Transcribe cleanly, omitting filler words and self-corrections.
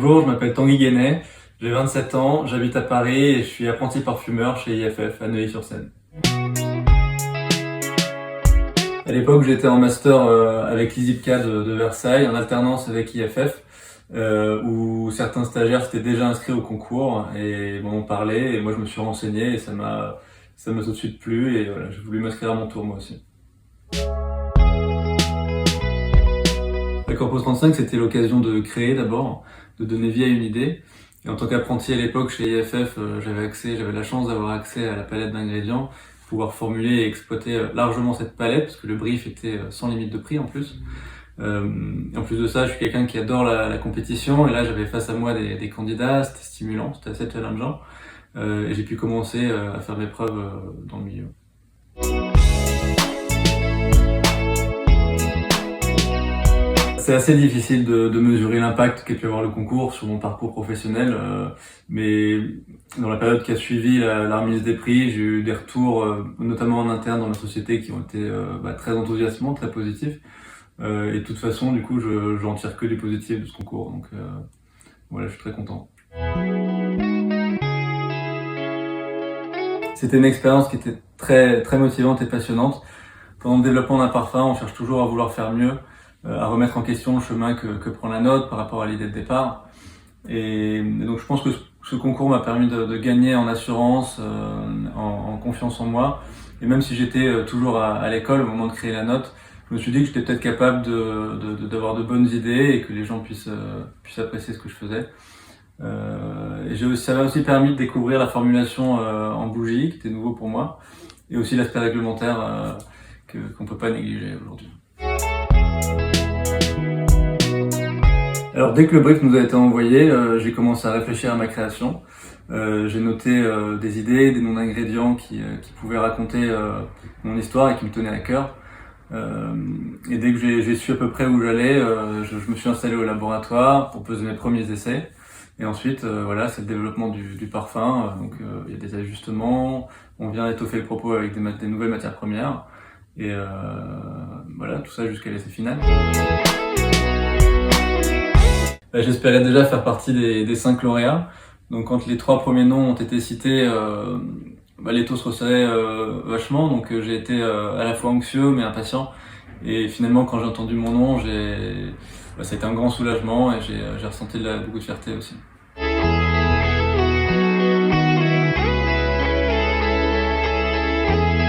Bonjour, je m'appelle Tanguy Guénet, j'ai 27 ans, j'habite à Paris et je suis apprenti parfumeur chez IFF à Neuilly-sur-Seine. À l'époque, j'étais en master avec l'ISIPCA de Versailles, en alternance avec IFF, où certains stagiaires s'étaient déjà inscrits au concours et m'en ont parlé et moi je me suis renseigné et ça m'a tout de suite plu et voilà, j'ai voulu m'inscrire à mon tour moi aussi. La Corpo 35, c'était l'occasion de créer d'abord, de donner vie à une idée. Et en tant qu'apprenti à l'époque chez IFF, j'avais la chance d'avoir accès à la palette d'ingrédients, pouvoir formuler et exploiter largement cette palette, parce que le brief était sans limite de prix en plus. Et en plus de ça, je suis quelqu'un qui adore la compétition, et là j'avais face à moi des candidats, c'était stimulant, c'était assez challengeant, et j'ai pu commencer à faire mes preuves dans le milieu. C'est assez difficile de mesurer l'impact qu'a pu avoir le concours sur mon parcours professionnel, mais dans la période qui a suivi la remise des prix, j'ai eu des retours, notamment en interne dans la société, qui ont été très enthousiasmants, très positifs. Et de toute façon, du coup, j'en tire que du positif de ce concours, donc voilà, je suis très content. C'était une expérience qui était très, très motivante et passionnante. Pendant le développement d'un parfum, on cherche toujours à vouloir faire mieux, à remettre en question le chemin que prend la note par rapport à l'idée de départ. Et donc je pense que ce concours m'a permis de gagner en assurance, en confiance en moi. Et même si j'étais toujours à l'école au moment de créer la note, je me suis dit que j'étais peut-être capable d'avoir de bonnes idées et que les gens puissent apprécier ce que je faisais. Ça m'a aussi permis de découvrir la formulation en bougie, qui était nouveau pour moi, et aussi l'aspect réglementaire qu'on ne peut pas négliger aujourd'hui. Alors dès que le brief nous a été envoyé, j'ai commencé à réfléchir à ma création. J'ai noté des idées, des noms d'ingrédients qui pouvaient raconter mon histoire et qui me tenaient à cœur. Et dès que j'ai su à peu près où j'allais, je me suis installé au laboratoire pour poser mes premiers essais. Et ensuite, voilà, c'est le développement du parfum. Donc il y a des ajustements, on vient étoffer le propos avec des nouvelles matières premières. Et voilà, tout ça jusqu'à l'essai final. J'espérais déjà faire partie des 5 lauréats. Donc quand les 3 premiers noms ont été cités, les taux se resserraient vachement. Donc j'ai été à la fois anxieux mais impatient. Et finalement quand j'ai entendu mon nom, ça a été un grand soulagement et j'ai ressenti beaucoup de fierté aussi.